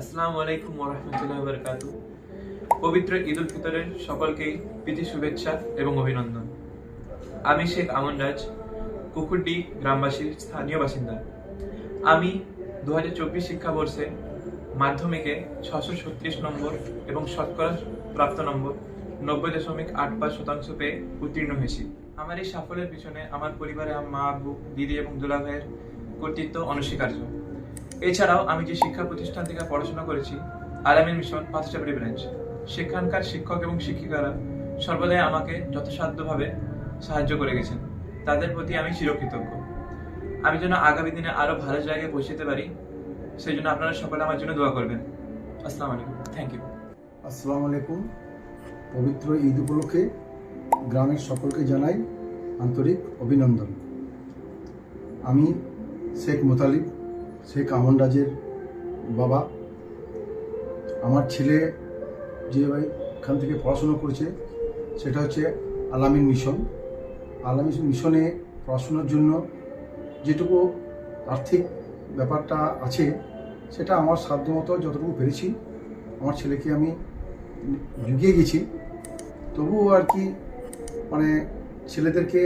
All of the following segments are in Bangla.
আসসালামু আলাইকুম ওয়া রাহমাতুল্লাহি ওয়া বারাকাতুহু। পবিত্র ঈদ উল ফিতরের সকলকেই প্রীতি শুভেচ্ছা এবং অভিনন্দন। আমি শেখ আমন রাজ, কুকুরডি গ্রামবাসীর স্থানীয় বাসিন্দা। আমি 2024 শিক্ষাবর্ষে মাধ্যমিকে 636 নম্বর এবং শতকরা প্রাপ্ত নম্বর 90.85% পেয়ে উত্তীর্ণ হয়েছি। আমার এই সাফল্যের পিছনে আমার পরিবারে মা, আব্বু, দিদি এবং দুলা ভাইয়ের কর্তৃত্ব অনস্বীকার্য। এছাড়াও আমি যে শিক্ষা প্রতিষ্ঠান থেকে পড়াশোনা করেছি, আল-আমিন মিশন পাথরচাপড়ি ব্রাঞ্চ, সেখানকার শিক্ষক এবং শিক্ষিকারা সর্বদাই আমাকে যথাসাধ্যভাবে সাহায্য করে গেছেন। তাদের প্রতি আমি চিরকৃতজ্ঞ। আমি যেন আগামী দিনে আরো ভালো জায়গায় পৌঁছতে পারি, সেই জন্য আপনারা সকলে আমার জন্য দোয়া করবেন। আসসালামু আলাইকুম, থ্যাংক ইউ। আসসালামু আলাইকুম। পবিত্র ঈদ উপলক্ষে গ্রামের সকলকে জানাই আন্তরিক অভিনন্দন। আমি শেখ মোতালিব, শেখ আমন রাজের বাবা। আমার ছেলে যে এখান থেকে পড়াশুনো করেছে সেটা হচ্ছে আল-আমিন মিশন। আল-আমিন মিশনে পড়াশোনার জন্য যেটুকু আর্থিক ব্যাপারটা আছে সেটা আমার সাধ্যমতো যতটুকু পেরেছি আমার ছেলেকে আমি জুগিয়ে গেছি। তবুও আর কি ছেলেদেরকে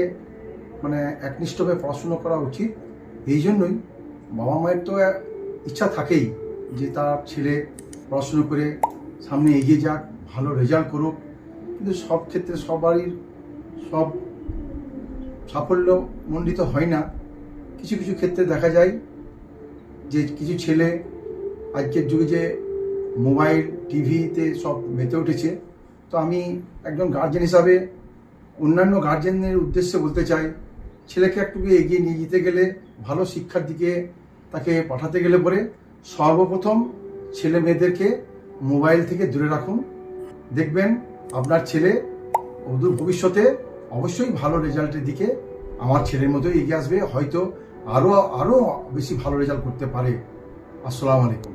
একনিষ্ঠভাবে পড়াশুনো করা উচিত। এই জন্যই বাবা মায়ের তো ইচ্ছা থাকেই যে তার ছেলে পড়াশুনো করে সামনে এগিয়ে যাক, ভালো রেজাল্ট করুক। কিন্তু সব ক্ষেত্রে সবারই সব সাফল্য মণ্ডিত হয় না। কিছু কিছু ক্ষেত্রে দেখা যায় যে কিছু ছেলে আজকের যুগে যে মোবাইল টিভিতে সব মেতে উঠেছে। তো আমি একজন গার্জেন হিসাবে অন্যান্য গার্জেনের উদ্দেশ্যে বলতে চাই, ছেলেকে একটু এগিয়ে নিয়ে যেতে গেলে, ভালো শিক্ষার দিকে তাকে পাঠাতে গেলে পরে সর্বপ্রথম ছেলে মেয়েদেরকে মোবাইল থেকে দূরে রাখুন। দেখবেন আপনার ছেলে অদূর ভবিষ্যতে অবশ্যই ভালো রেজাল্টের দিকে আমার ছেলের মতোই এগিয়ে আসবে, হয়তো আরও বেশি ভালো রেজাল্ট করতে পারে। আসসালামু আলাইকুম।